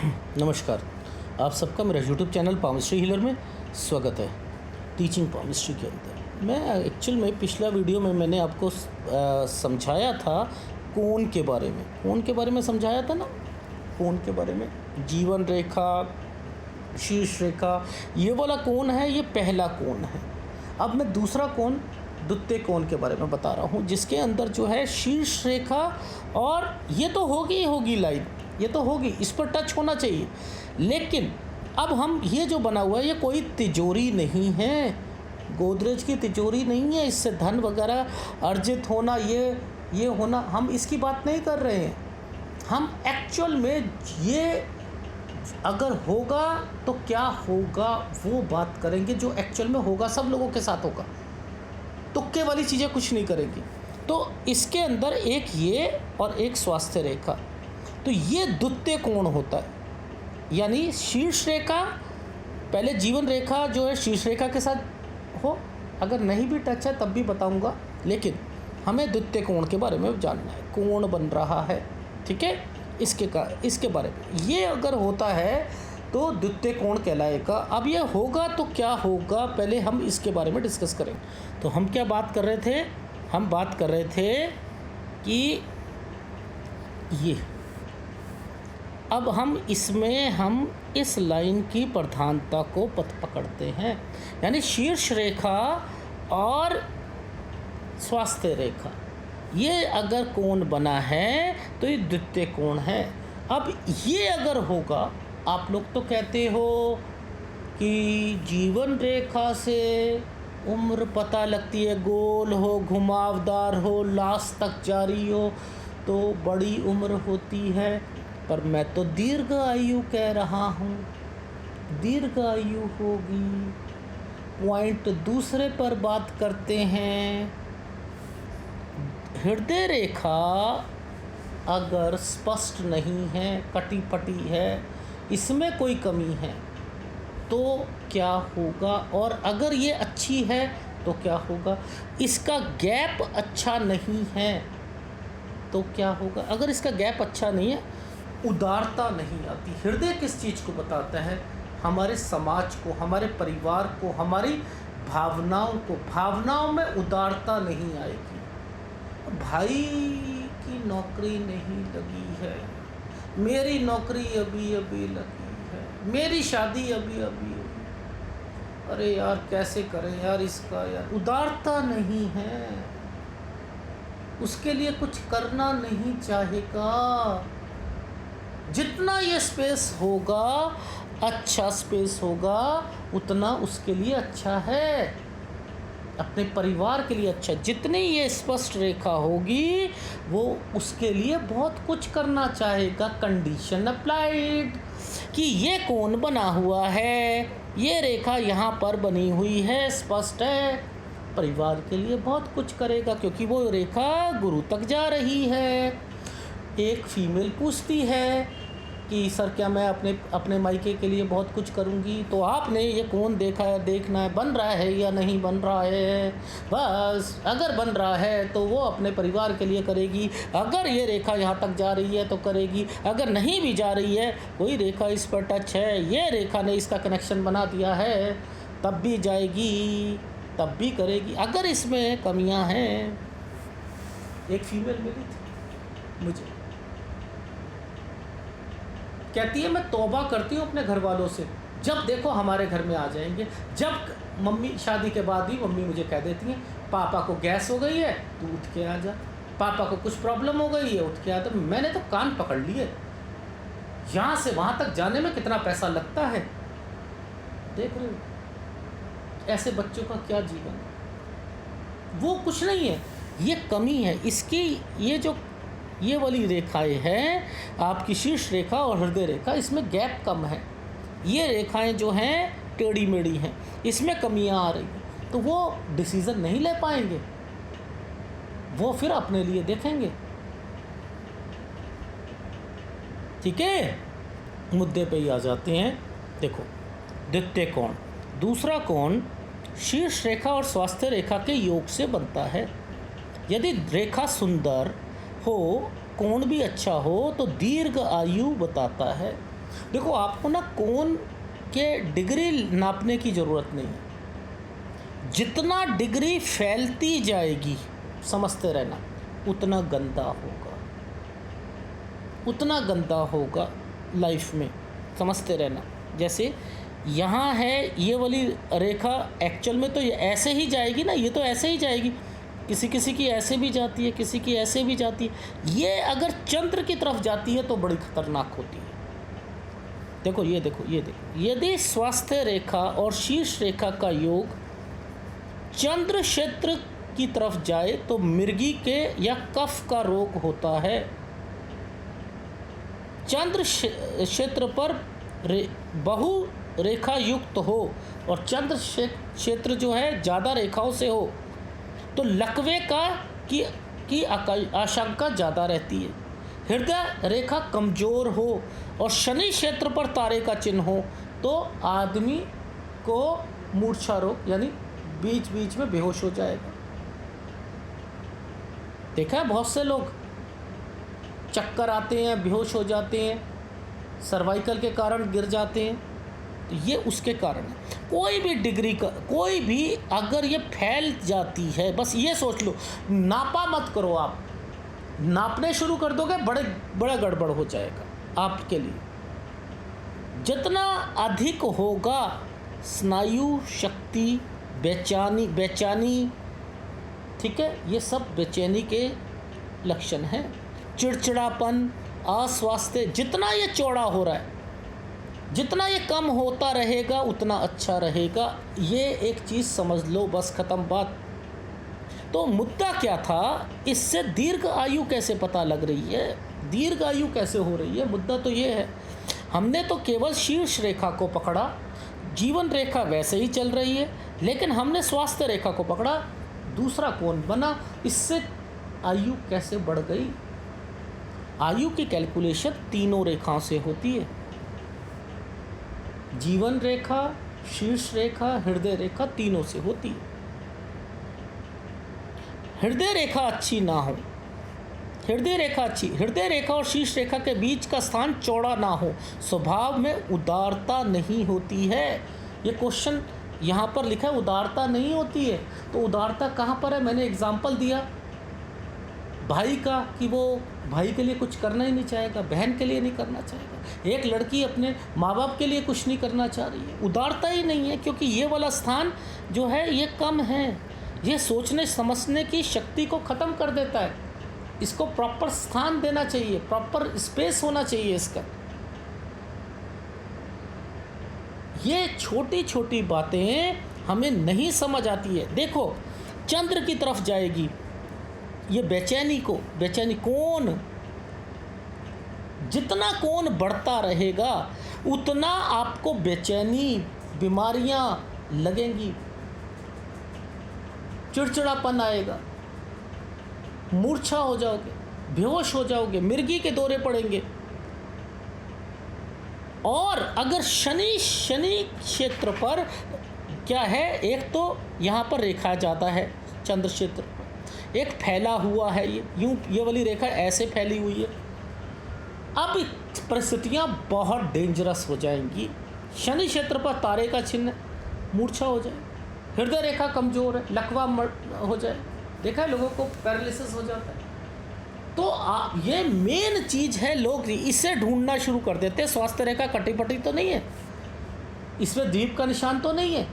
नमस्कार। आप सबका मेरा यूट्यूब चैनल पामिस्ट्री हीलर में स्वागत है। टीचिंग पामिस्ट्री के अंदर मैं एक्चुअल में पिछला वीडियो में मैंने आपको समझाया था कोण के बारे में। कोण के बारे में समझाया था ना, कोण के बारे में। जीवन रेखा, शीर्ष रेखा, ये वाला कोण है, ये पहला कोण है। अब मैं दूसरा कोण, द्वितीय कोण के बारे में बता रहा हूँ, जिसके अंदर जो है शीर्ष रेखा, और ये तो होगी लाइन, ये तो होगी, इस पर टच होना चाहिए। लेकिन अब हम ये जो बना हुआ है, ये कोई तिजोरी नहीं है, गोदरेज की तिजोरी नहीं है, इससे धन वगैरह अर्जित होना, ये होना, हम इसकी बात नहीं कर रहे हैं। हम एक्चुअल में ये अगर होगा तो क्या होगा वो बात करेंगे, जो एक्चुअल में होगा, सब लोगों के साथ होगा। तुक्के वाली चीज़ें कुछ नहीं करेंगी। तो इसके अंदर एक ये और एक स्वास्थ्य रेखा, तो ये द्वितीय कोण होता है। यानी शीर्ष रेखा, पहले जीवन रेखा जो है शीर्ष रेखा के साथ हो, अगर नहीं भी टच है तब भी बताऊंगा, लेकिन हमें द्वितीय कोण के बारे में जानना है। कोण बन रहा है, ठीक है, इसके बारे में ये अगर होता है तो द्वितीय कोण कहलाएगा। अब ये होगा तो क्या होगा, पहले हम इसके बारे में डिस्कस करें। तो हम क्या बात कर रहे थे, हम बात कर रहे थे कि ये, अब हम इस लाइन की प्रधानता को पकड़ते हैं, यानी शीर्ष रेखा और स्वास्थ्य रेखा, ये अगर कोण बना है तो ये द्वितीय कोण है। अब ये अगर होगा, आप लोग तो कहते हो कि जीवन रेखा से उम्र पता लगती है, गोल हो, घुमावदार हो, लास्ट तक जारी हो तो बड़ी उम्र होती है। पर मैं तो दीर्घ आयु कह रहा हूँ, दीर्घ आयु होगी। पॉइंट दूसरे पर बात करते हैं। हृदय रेखा अगर स्पष्ट नहीं है, कटी पटी है, इसमें कोई कमी है तो क्या होगा, और अगर ये अच्छी है तो क्या होगा। इसका गैप अच्छा नहीं है तो क्या होगा। अगर इसका गैप अच्छा नहीं है, उदारता नहीं आती। हृदय किस चीज़ को बताता है, हमारे समाज को, हमारे परिवार को, हमारी भावनाओं को। भावनाओं में उदारता नहीं आएगी। भाई की नौकरी नहीं लगी है, मेरी नौकरी अभी अभी लगी है, मेरी शादी अभी अभी हुई, अरे यार कैसे करें यार इसका, यार उदारता नहीं है, उसके लिए कुछ करना नहीं चाहेगा। जितना ये स्पेस होगा, अच्छा स्पेस होगा, उतना उसके लिए अच्छा है, अपने परिवार के लिए अच्छा। जितनी ये स्पष्ट रेखा होगी वो उसके लिए बहुत कुछ करना चाहेगा। कंडीशन अप्लाइड कि ये कोण बना हुआ है, ये रेखा यहाँ पर बनी हुई है, स्पष्ट है, परिवार के लिए बहुत कुछ करेगा, क्योंकि वो रेखा गुरु तक जा रही है। एक फीमेल पूछती है कि सर क्या मैं अपने मायके के लिए बहुत कुछ करूंगी, तो आपने ये कौन देखा है, देखना है बन रहा है या नहीं बन रहा है, बस। अगर बन रहा है तो वो अपने परिवार के लिए करेगी, अगर ये रेखा यहाँ तक जा रही है तो करेगी, अगर नहीं भी जा रही है, कोई रेखा इस पर टच है, ये रेखा ने इसका कनेक्शन बना दिया है, तब भी जाएगी, तब भी करेगी। अगर इसमें कमियाँ हैं, एक फीमेल मिली थी मुझे, कहती है मैं तौबा करती हूँ अपने घर वालों से, जब देखो हमारे घर में आ जाएंगे। जब मम्मी, शादी के बाद ही मम्मी मुझे कह देती हैं पापा को गैस हो गई है तू उठ के आ जा, पापा को कुछ प्रॉब्लम हो गई है उठ के आ जा। मैंने तो कान पकड़ लिए, यहाँ से वहाँ तक जाने में कितना पैसा लगता है, देख रहे हो। ऐसे बच्चों का क्या जीवन, वो कुछ नहीं है, ये कमी है इसकी। ये वाली रेखाएं हैं आपकी शीर्ष रेखा और हृदय रेखा, इसमें गैप कम है। ये रेखाएं जो हैं टेढ़ी मेढ़ी हैं, इसमें कमियां आ रही हैं, तो वो डिसीज़न नहीं ले पाएंगे, वो फिर अपने लिए देखेंगे। ठीक है, मुद्दे पे ही आ जाते हैं। देखो, द्वितीय कोण, दूसरा कोण शीर्ष रेखा और स्वास्थ्य रेखा के योग से बनता है। यदि रेखा सुंदर हो, कोण भी अच्छा हो, तो दीर्घ आयु बताता है। देखो आपको ना कोण के डिग्री नापने की ज़रूरत नहीं है। जितना डिग्री फैलती जाएगी, समझते रहना, उतना गंदा होगा, उतना गंदा होगा लाइफ में, समझते रहना। जैसे यहाँ है ये वाली रेखा, एक्चुअल में तो ये ऐसे ही जाएगी ना, ये तो ऐसे ही जाएगी, किसी किसी की ऐसे भी जाती है, किसी की ऐसे भी जाती है। ये अगर चंद्र की तरफ जाती है तो बड़ी खतरनाक होती है। देखो ये देखो ये देखो, यदि स्वास्थ्य रेखा और शीर्ष रेखा का योग चंद्र क्षेत्र की तरफ जाए तो मिर्गी के या कफ का रोग होता है। चंद्र क्षेत्र पर बहु रेखा युक्त हो और चंद्र क्षेत्र जो है ज़्यादा रेखाओं से हो तो लकवे की आशंका ज़्यादा रहती है। हृदय रेखा कमज़ोर हो और शनि क्षेत्र पर तारे का चिन्ह हो तो आदमी को मूर्छा रोग यानी बीच बीच में बेहोश हो जाएगा। देखा है बहुत से लोग चक्कर आते हैं, बेहोश हो जाते हैं, सर्वाइकल के कारण गिर जाते हैं, तो ये उसके कारण है। कोई भी डिग्री का कोई भी अगर ये फैल जाती है, बस ये सोच लो, नापा मत करो। आप नापने शुरू कर दोगे बड़ा गड़बड़ हो जाएगा आपके लिए। जितना अधिक होगा स्नायु शक्ति, बेचैनी, ठीक है, ये सब बेचैनी के लक्षण हैं। चिड़चिड़ापन, अस्वास्थ्य, जितना ये चौड़ा हो रहा है, जितना ये कम होता रहेगा उतना अच्छा रहेगा। ये एक चीज़ समझ लो, बस ख़त्म बात। तो मुद्दा क्या था, इससे दीर्घ आयु कैसे पता लग रही है, दीर्घ आयु कैसे हो रही है, मुद्दा तो ये है। हमने तो केवल शीर्ष रेखा को पकड़ा, जीवन रेखा वैसे ही चल रही है, लेकिन हमने स्वास्थ्य रेखा को पकड़ा, दूसरा कोण बना, इससे आयु कैसे बढ़ गई। आयु की कैलकुलेशन तीनों रेखाओं से होती है, जीवन रेखा, शीर्ष रेखा, हृदय रेखा, तीनों से होती है। हृदय रेखा अच्छी ना हो, हृदय रेखा और शीर्ष रेखा के बीच का स्थान चौड़ा ना हो, स्वभाव में उदारता नहीं होती है। ये क्वेश्चन यहाँ पर लिखा है, उदारता नहीं होती है, तो उदारता कहाँ पर है? मैंने एग्जाम्पल दिया भाई का कि वो भाई के लिए कुछ करना ही नहीं चाहेगा, बहन के लिए नहीं करना चाहेगा, एक लड़की अपने माँ बाप के लिए कुछ नहीं करना चाह रही है, उदारता ही नहीं है, क्योंकि ये वाला स्थान जो है ये कम है, ये सोचने समझने की शक्ति को ख़त्म कर देता है। इसको प्रॉपर स्थान देना चाहिए, प्रॉपर स्पेस होना चाहिए इसका। ये छोटी छोटी बातें हमें नहीं समझ आती है। देखो चंद्र की तरफ जाएगी, ये बेचैनी कोण, जितना कोण बढ़ता रहेगा उतना आपको बेचैनी, बीमारियां लगेंगी, चिड़चिड़ापन आएगा, मूर्छा हो जाओगे, बेहोश हो जाओगे, मिर्गी के दौरे पड़ेंगे। और अगर शनि क्षेत्र पर क्या है, एक तो यहाँ पर रेखा जाता है चंद्र क्षेत्र पर, एक फैला हुआ है, ये वाली रेखा ऐसे फैली हुई है। अब परिस्थितियाँ बहुत डेंजरस हो जाएंगी। शनि क्षेत्र पर तारे का चिन्ह, मूर्छा हो जाए, हृदय रेखा कमज़ोर है, लकवा हो जाए, देखा है लोगों को पैरालिसिस हो जाता है। तो ये मेन चीज़ है, लोग इसे ढूंढना शुरू कर देते हैं। स्वास्थ्य रेखा कटी-पटी तो नहीं है, इसमें द्वीप का निशान तो नहीं है,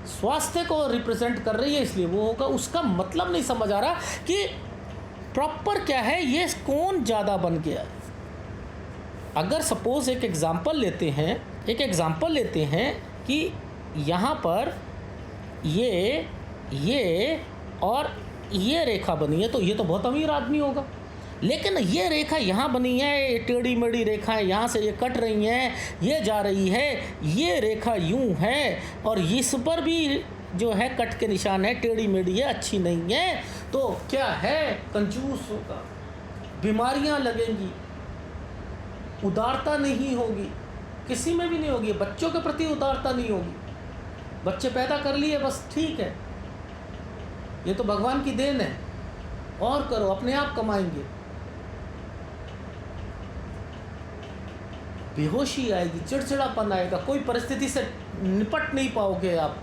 स्वास्थ्य को रिप्रेजेंट कर रही है, इसलिए वो होगा। उसका मतलब नहीं समझ आ रहा कि प्रॉपर क्या है, ये कौन ज़्यादा बन गया है। अगर सपोज़ एक एग्ज़ाम्पल लेते हैं कि यहाँ पर ये और ये रेखा बनी है, तो ये तो बहुत अमीर आदमी होगा। लेकिन ये रेखा यहाँ बनी है, टेढ़ी मेढ़ी रेखा है, यहाँ से ये कट रही हैं, ये जा रही है, ये रेखा यूँ है और इस पर भी जो है कट के निशान है, टेढ़ी मेढ़ी है, अच्छी नहीं है, तो क्या है, कंजूस होगा, बीमारियाँ लगेंगी, उदारता नहीं होगी, किसी में भी नहीं होगी। बच्चों के प्रति उदारता नहीं होगी, बच्चे पैदा कर लिए बस ठीक है, ये तो भगवान की देन है, और करो, अपने आप कमाएंगे। बेहोशी आएगी, चिड़चिड़ापन आएगा, कोई परिस्थिति से निपट नहीं पाओगे आप।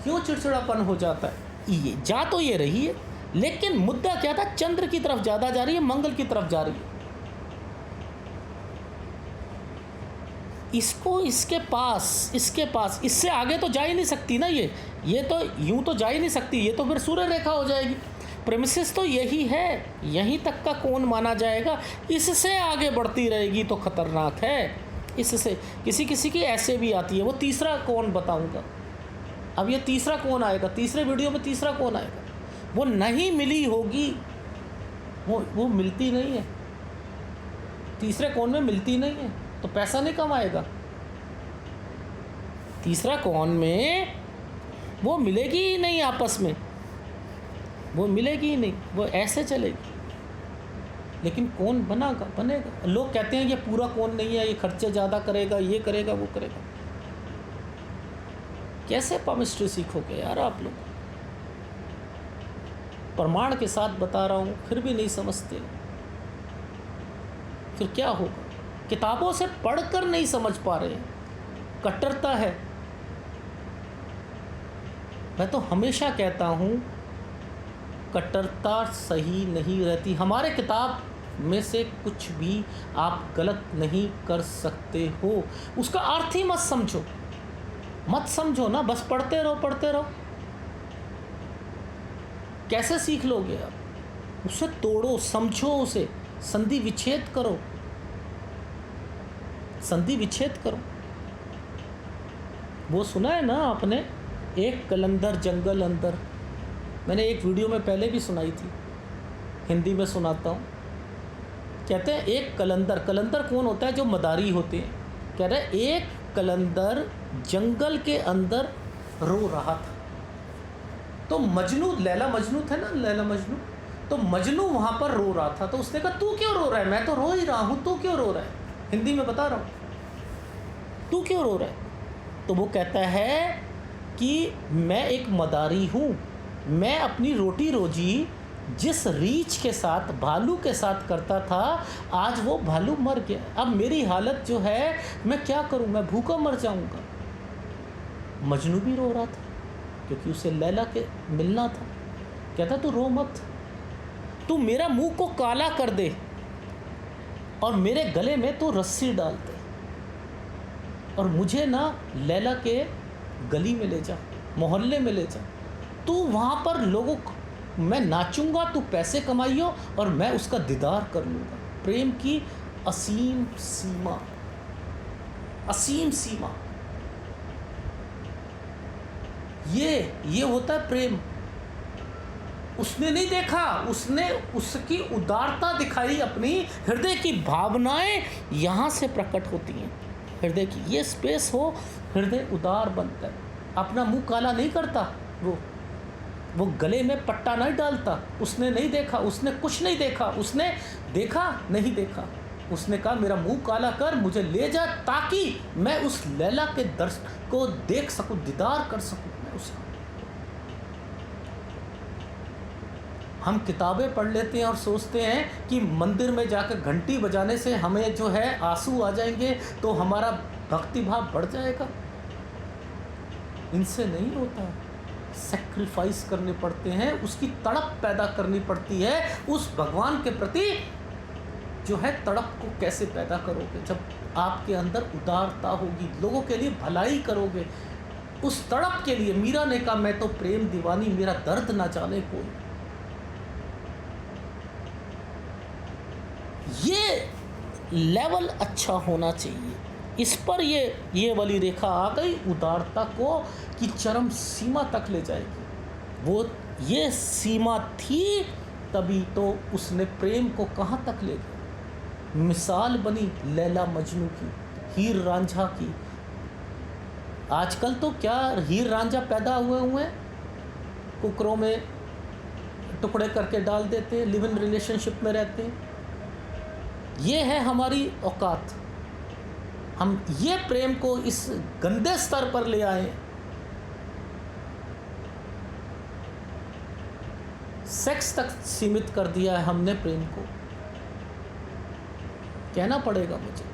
क्यों चिड़चिड़ापन हो जाता है? ये जा तो ये रही है, लेकिन मुद्दा क्या था? चंद्र की तरफ ज़्यादा जा रही है, मंगल की तरफ जा रही है। इसको इसके पास इससे आगे तो जा ही नहीं सकती ना। ये तो यूं तो जा ही नहीं सकती, ये तो फिर सूर्य रेखा हो जाएगी। प्रेमिसिस तो यही है, यहीं तक का कोण माना जाएगा। इससे आगे बढ़ती रहेगी तो खतरनाक है। इससे किसी की ऐसे भी आती है। वो तीसरा कोण बताऊंगा। अब ये तीसरा कोण आएगा, तीसरे वीडियो में तीसरा कोण आएगा। वो नहीं मिली होगी, वो मिलती नहीं है, तीसरे कोण में मिलती नहीं है, तो पैसा नहीं कमाएगा। तीसरा कोण में वो मिलेगी ही नहीं, आपस में वो मिलेगी ही नहीं, वो ऐसे चलेगी। लेकिन कौन बनेगा। लोग कहते हैं ये पूरा कौन नहीं है, ये खर्चे ज़्यादा करेगा, ये करेगा, वो करेगा। कैसे पामिस्ट्री सीखोगे यार आप लोग? प्रमाण के साथ बता रहा हूँ, फिर भी नहीं समझते। फिर क्या होगा? किताबों से पढ़कर नहीं समझ पा रहे। कट्टरता है। मैं तो हमेशा कहता हूँ कट्टरता सही नहीं रहती। हमारे किताब में से कुछ भी आप गलत नहीं कर सकते हो। उसका अर्थ ही मत समझो ना, बस पढ़ते रहो। कैसे सीख लोगे आप? उसे तोड़ो, समझो, उसे संधि विच्छेद करो। वो सुना है ना आपने, एक कलंदर जंगल अंदर? मैंने एक वीडियो में पहले भी सुनाई थी, हिंदी में सुनाता हूँ। कहते हैं एक कलंदर कौन होता है? जो मदारी होते हैं। कह रहे एक कलंदर जंगल के अंदर रो रहा था। तो मजनू, लैला मजनू थे ना, लैला मजनू, तो मजनू वहाँ पर रो रहा था। तो उसने कहा तू क्यों रो रहा है? मैं तो रो ही रहा हूँ, तू क्यों रो रहा है? हिंदी में बता रहा हूँ, तू क्यों रो रहा है? तो वो कहता है कि मैं एक मदारी हूँ, मैं अपनी रोटी रोजी जिस रीछ के साथ, भालू के साथ करता था, आज वो भालू मर गया। अब मेरी हालत जो है, मैं क्या करूँ? मैं भूखा मर जाऊँगा। मजनू भी रो रहा था क्योंकि उसे लैला के मिलना था। कहता तू रो मत, तू मेरा मुंह को काला कर दे और मेरे गले में तू रस्सी डाल दे और मुझे ना लैला के गली में ले जा, मोहल्ले में ले जा। तू वहाँ पर लोगों, मैं नाचूंगा, तू पैसे कमाइयो और मैं उसका दीदार कर लूँगा। प्रेम की असीम सीमा, ये होता है प्रेम। उसने नहीं देखा, उसने उसकी उदारता दिखाई, अपनी हृदय की भावनाएं यहाँ से प्रकट होती हैं। हृदय की ये स्पेस हो, हृदय उदार बनता है। अपना मुंह काला नहीं करता, वो गले में पट्टा नहीं डालता। उसने नहीं देखा, उसने कुछ नहीं देखा, उसने देखा नहीं देखा। उसने कहा मेरा मुंह काला कर, मुझे ले जा, ताकि मैं उस लैला के दर्शन को देख सकूं, दीदार कर सकूं मैं उसका। हम किताबें पढ़ लेते हैं और सोचते हैं कि मंदिर में जाकर घंटी बजाने से हमें जो है आंसू आ जाएंगे, तो हमारा भक्ति भाव बढ़ जाएगा। इनसे नहीं होता। सैक्रिफाइस करने पड़ते हैं, उसकी तड़प पैदा करनी पड़ती है। उस भगवान के प्रति जो है तड़प को कैसे पैदा करोगे? जब आपके अंदर उदारता होगी, लोगों के लिए भलाई करोगे। उस तड़प के लिए मीरा ने कहा मैं तो प्रेम दीवानी, मेरा दर्द ना जाने कोई। ये लेवल अच्छा होना चाहिए। इस पर ये वाली रेखा आ गई, उदारता को की चरम सीमा तक ले जाएगी। वो ये सीमा थी, तभी तो उसने प्रेम को कहाँ तक ले गया। मिसाल बनी लैला मजनू की, हीर रांझा की। आजकल तो क्या हीर रांझा पैदा हुए हैं, कुकरों में टुकड़े करके डाल देते हैं, लिव इन रिलेशनशिप में रहते हैं। ये है हमारी औकात। हम ये प्रेम को इस गंदे स्तर पर ले आए। सेक्स तक सीमित कर दिया है हमने प्रेम को। कहना पड़ेगा मुझे।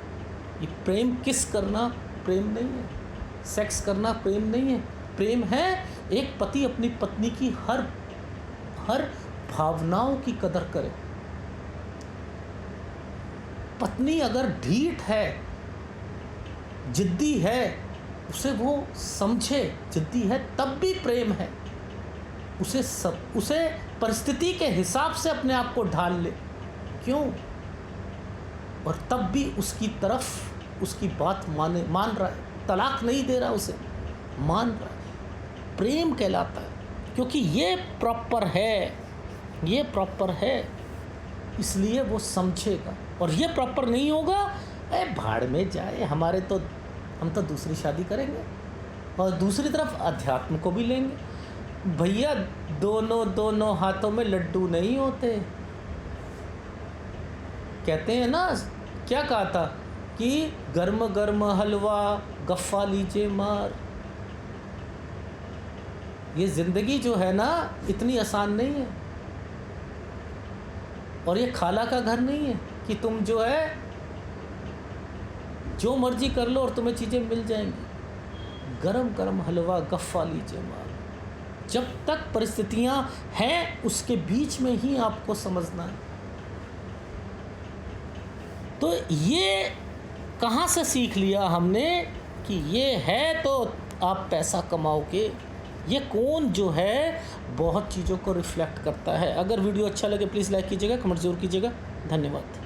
ये प्रेम किस करना प्रेम नहीं है, सेक्स करना प्रेम नहीं है। प्रेम है एक पति अपनी पत्नी की हर भावनाओं की कदर करे। पत्नी अगर ढीठ है, जिद्दी है, उसे वो समझे, जिद्दी है तब भी प्रेम है। उसे परिस्थिति के हिसाब से अपने आप को ढाल ले, क्यों, और तब भी उसकी तरफ उसकी बात मान रहा है, तलाक नहीं दे रहा, उसे मान रहा है, प्रेम कहलाता है। क्योंकि ये प्रॉपर है, इसलिए वो समझेगा। और ये प्रॉपर नहीं होगा, भाड़ में जाए, हम तो दूसरी शादी करेंगे। और दूसरी तरफ अध्यात्म को भी लेंगे। भैया दोनों हाथों में लड्डू नहीं होते। कहते हैं ना, क्या कहा था कि गर्म गर्म हलवा गफ्फा लीजिए मार। ये ज़िंदगी जो है ना, इतनी आसान नहीं है। और ये खाला का घर नहीं है कि तुम जो है जो मर्जी कर लो और तुम्हें चीज़ें मिल जाएंगी। गरम गरम हलवा गफ्फा लीजिए मार। जब तक परिस्थितियां हैं, उसके बीच में ही आपको समझना है। तो ये कहाँ से सीख लिया हमने कि ये है तो आप पैसा कमाओगे। ये कौन जो है बहुत चीज़ों को रिफ्लेक्ट करता है। अगर वीडियो अच्छा लगे प्लीज़ लाइक कीजिएगा, कमेंट ज़रूर कीजिएगा। धन्यवाद।